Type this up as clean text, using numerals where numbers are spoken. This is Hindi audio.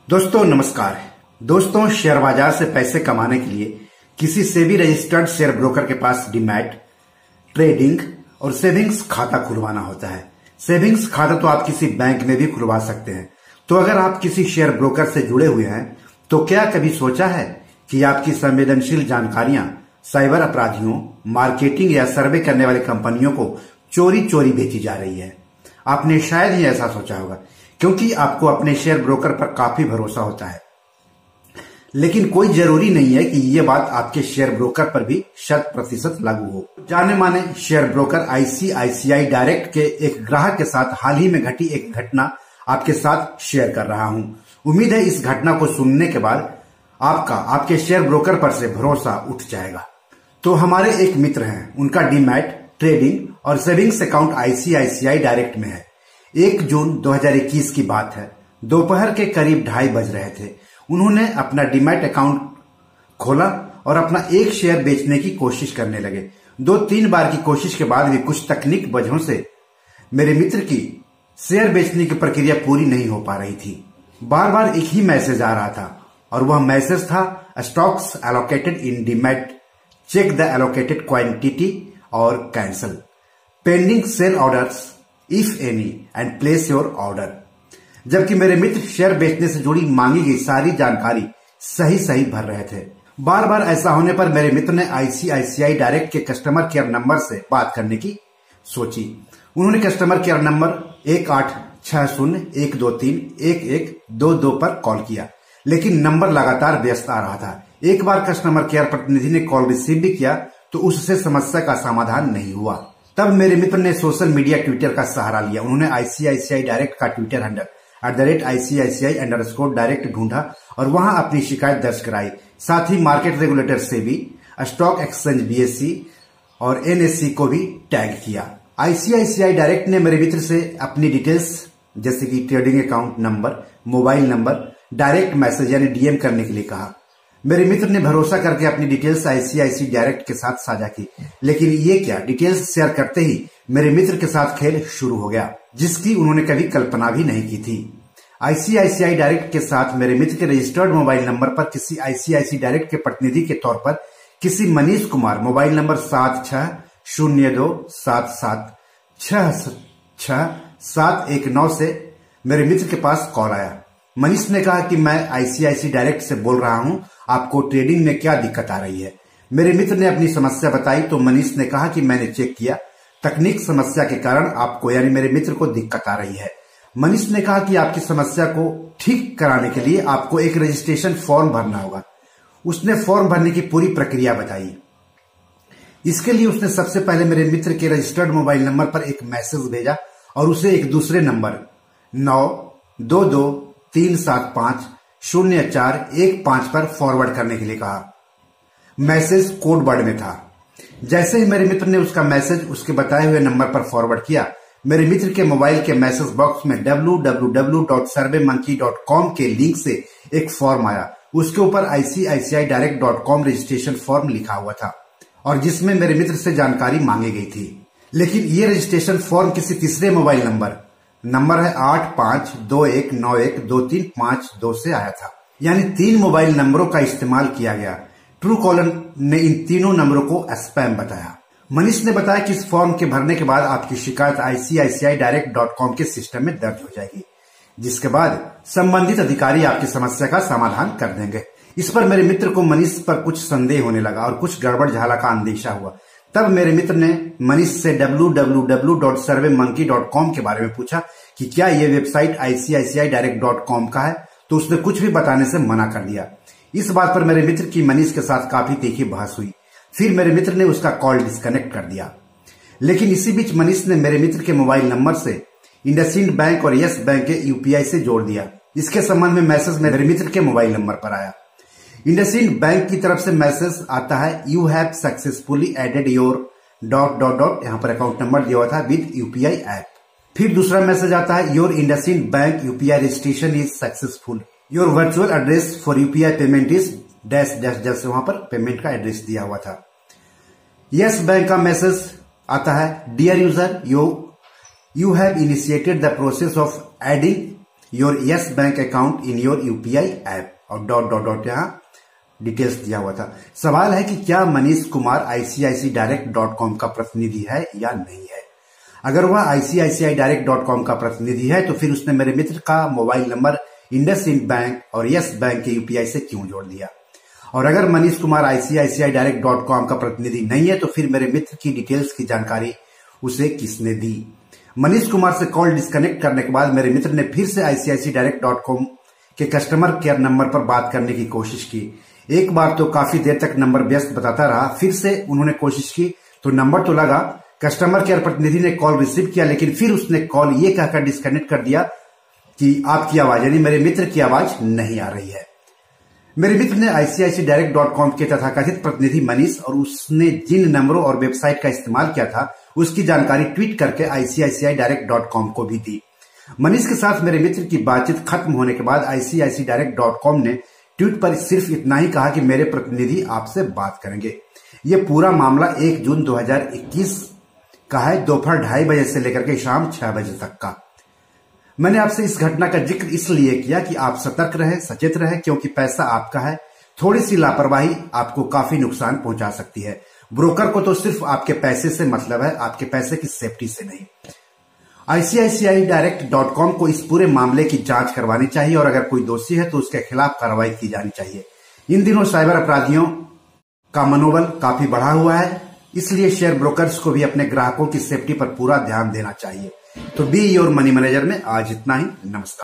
दोस्तों नमस्कार। दोस्तों शेयर बाजार से पैसे कमाने के लिए किसी सेबी रजिस्टर्ड शेयर ब्रोकर के पास डीमैट, ट्रेडिंग और सेविंग्स खाता खुलवाना होता है। सेविंग्स खाता तो आप किसी बैंक में भी खुलवा सकते हैं। तो अगर आप किसी शेयर ब्रोकर से जुड़े हुए हैं तो क्या कभी सोचा है कि आपकी संवेदनशील जानकारियां साइबर अपराधियों, मार्केटिंग या सर्वे करने वाली कंपनियों को चोरी चोरी बेची जा रही है? आपने शायद ही ऐसा सोचा होगा, क्योंकि आपको अपने शेयर ब्रोकर पर काफी भरोसा होता है। लेकिन कोई जरूरी नहीं है कि ये बात आपके शेयर ब्रोकर पर भी 100% लागू हो। जाने माने शेयर ब्रोकर आईसीआईसीआई डायरेक्ट के एक ग्राहक के साथ हाल ही में घटी एक घटना आपके साथ शेयर कर रहा हूं। उम्मीद है इस घटना को सुनने के बाद आपके शेयर ब्रोकर पर से भरोसा उठ जाएगा। तो हमारे एक मित्र हैं, उनका डीमैट, ट्रेडिंग और सेविंग्स अकाउंट आईसीआईसीआई डायरेक्ट में है। 1 जून 2021 की बात है। दोपहर के करीब 2:30 बज रहे थे। उन्होंने अपना डीमैट अकाउंट खोला और अपना एक शेयर बेचने की कोशिश करने लगे। 2-3 बार की कोशिश के बाद भी कुछ तकनीक वजहों से मेरे मित्र की शेयर बेचने की प्रक्रिया पूरी नहीं हो पा रही थी। बार बार एक ही मैसेज आ रहा था और वह मैसेज था, stocks allocated in demat, check the allocated quantity और cancel, pending sell orders if any and place your order. जबकि मेरे मित्र शेयर बेचने से जुड़ी मांगी गई सारी जानकारी सही भर रहे थे। बार बार ऐसा होने पर मेरे मित्र ने आईसीआईसीआई डायरेक्ट के कस्टमर केयर नंबर से बात करने की सोची। उन्होंने कस्टमर केयर नंबर 1860-123-1122 पर कॉल किया, लेकिन नंबर लगातार व्यस्त आ रहा था। एक बार कस्टमर केयर प्रतिनिधि ने कॉल रिसीव भी किया तो उससे समस्या का समाधान नहीं हुआ। तब मेरे मित्र ने सोशल मीडिया ट्विटर का सहारा लिया। उन्होंने आईसीआईसीआई डायरेक्ट का ट्विटर हैंडल @ICICI_डायरेक्ट ढूंढा और वहां अपनी शिकायत दर्ज कराई। साथ ही market regulator SEBI, stock exchange BSE और एनएससी को भी टैग किया। आईसीआईसीआई डायरेक्ट ने मेरे मित्र से अपनी डिटेल्स जैसे कि trading account number, mobile number direct message यानी डीएम करने के लिए कहा। मेरे मित्र ने भरोसा करके अपनी डिटेल्स आईसीआईसीआई डायरेक्ट के साथ साझा की, लेकिन ये क्या, डिटेल्स शेयर करते ही मेरे मित्र के साथ खेल शुरू हो गया, जिसकी उन्होंने कभी कल्पना भी नहीं की थी। आईसीआईसीआई डायरेक्ट के साथ मेरे मित्र के रजिस्टर्ड मोबाइल नंबर पर किसी आईसीआईसीआई डायरेक्ट के प्रतिनिधि के तौर पर किसी मनीष कुमार, मोबाइल नंबर 7602776619 से मेरे मित्र के पास कॉल आया। मनीष ने कहा कि मैं आईसीआईसीआई डायरेक्ट से बोल रहा हूं, आपको ट्रेडिंग में क्या दिक्कत आ रही है? मेरे मित्र ने अपनी समस्या बताई तो मनीष ने कहा कि मैंने चेक किया, तकनीक समस्या के कारण आपको यानी मेरे मित्र को दिक्कत आ रही है। मनीष ने कहा कि आपकी समस्या को ठीक कराने के लिए आपको एक रजिस्ट्रेशन फॉर्म भरना होगा। उसने फॉर्म भरने की पूरी प्रक्रिया बताई। इसके लिए उसने सबसे पहले मेरे मित्र के रजिस्टर्ड मोबाइल नंबर पर एक मैसेज भेजा और उसे एक दूसरे नंबर 9223750415 पर फॉरवर्ड करने के लिए कहा। मैसेज कोड वर्ड में था। जैसे ही मेरे मित्र ने उसका मैसेज उसके बताए हुए नंबर पर फॉरवर्ड किया, मेरे मित्र के मोबाइल के मैसेज बॉक्स में www.surveymonkey.com के लिंक से एक फॉर्म आया। उसके ऊपर ICICIdirect.com रजिस्ट्रेशन फॉर्म लिखा हुआ था और जिसमें मेरे मित्र से जानकारी मांगी गई थी। लेकिन ये रजिस्ट्रेशन फॉर्म किसी तीसरे मोबाइल नंबर है 8521912352 से आया था। यानी 3 मोबाइल नंबरों का इस्तेमाल किया गया। ट्रू कॉलर ने इन तीनों नंबरों को स्पैम बताया। मनीष ने बताया कि इस फॉर्म के भरने के बाद आपकी शिकायत ICICIdirect.com के सिस्टम में दर्ज हो जाएगी, जिसके बाद संबंधित अधिकारी आपकी समस्या का समाधान कर देंगे। इस पर मेरे मित्र को मनीष पर कुछ संदेह होने लगा और कुछ गड़बड़ झाला का अंदेशा हुआ। तब मेरे मित्र ने मनीष से www.surveymonkey.com के बारे में पूछा कि क्या यह वेबसाइट ICICIdirect.com का है, तो उसने कुछ भी बताने से मना कर दिया। इस बात पर मेरे मित्र की मनीष के साथ काफी तीखी बहस हुई। फिर मेरे मित्र ने उसका कॉल डिस्कनेक्ट कर दिया। लेकिन इसी बीच मनीष ने मेरे मित्र के मोबाइल नंबर से इंडसइंड बैंक और यस बैंक के यूपीआई से जोड़ दिया। इसके संबंध में मैसेज मेरे मित्र के मोबाइल नंबर पर आया। इंडसइंड बैंक की तरफ से मैसेज आता है, you have successfully added your ... यहाँ पर अकाउंट नंबर दिया हुआ था विद यूपीआई ऐप। फिर दूसरा मैसेज आता है, your IndusInd bank UPI registration is successful, your virtual address for UPI payment is ... जैसे वहां पर पेमेंट का एड्रेस दिया हुआ था। यस बैंक का मैसेज आता है, dear user, you have initiated the process of adding your Yes Bank account in your UPI app और डॉट डॉट डॉट यहाँ डिटेल्स दिया हुआ था। सवाल है कि क्या मनीष कुमार ICICIdirect.com का प्रतिनिधि है या नहीं है। अगर वह ICICIdirect.com का प्रतिनिधि है तो फिर उसने मेरे मित्र का मोबाइल नंबर इंडसइंड बैंक और यस बैंक के यूपीआई से क्यों जोड़ दिया। और अगर मनीष कुमार ICICIdirect.com का प्रतिनिधि नहीं है तो फिर मेरे मित्र की डिटेल्स की जानकारी उसे किसने दी। मनीष कुमार से कॉल डिस्कनेक्ट करने के बाद मेरे मित्र ने फिर से ICICIdirect.com के कस्टमर केयर नंबर पर बात करने की कोशिश की। एक बार तो काफी देर तक नंबर व्यस्त बताता रहा, फिर से उन्होंने कोशिश की तो नंबर तो लगा। कस्टमर केयर प्रतिनिधि ने कॉल रिसीव किया, लेकिन फिर उसने कॉल ये कहकर डिस्कनेक्ट कर दिया कि आपकी आवाज यानी मेरे मित्र की आवाज नहीं आ रही है। मेरे मित्र ने ICICIdirect.com के तथाकथित प्रतिनिधि मनीष और उसने जिन नंबरों और वेबसाइट का इस्तेमाल किया था उसकी जानकारी ट्वीट करके ICICIdirect.com को भी दी। मनीष के साथ मेरे मित्र की बातचीत खत्म होने के बाद ICICIdirect.com ने ट्वीट पर सिर्फ इतना ही कहा कि मेरे प्रतिनिधि आपसे बात करेंगे। ये पूरा मामला 1 जून 2021 का है, दोपहर 2:30 बजे से लेकर के शाम 6 बजे तक का। मैंने आपसे इस घटना का जिक्र इसलिए किया कि आप सतर्क रहे, सचेत रहे, क्योंकि पैसा आपका है। थोड़ी सी लापरवाही आपको काफी नुकसान पहुंचा सकती है। ब्रोकर को तो सिर्फ आपके पैसे से मतलब है, आपके पैसे की सेफ्टी से नहीं। ICICIdirect.com को इस पूरे मामले की जांच करवानी चाहिए और अगर कोई दोषी है तो उसके खिलाफ कार्रवाई की जानी चाहिए। इन दिनों साइबर अपराधियों का मनोबल काफी बढ़ा हुआ है, इसलिए शेयर ब्रोकर्स को भी अपने ग्राहकों की सेफ्टी पर पूरा ध्यान देना चाहिए। तो बी योर मनी मैनेजर में आज इतना ही। नमस्कार।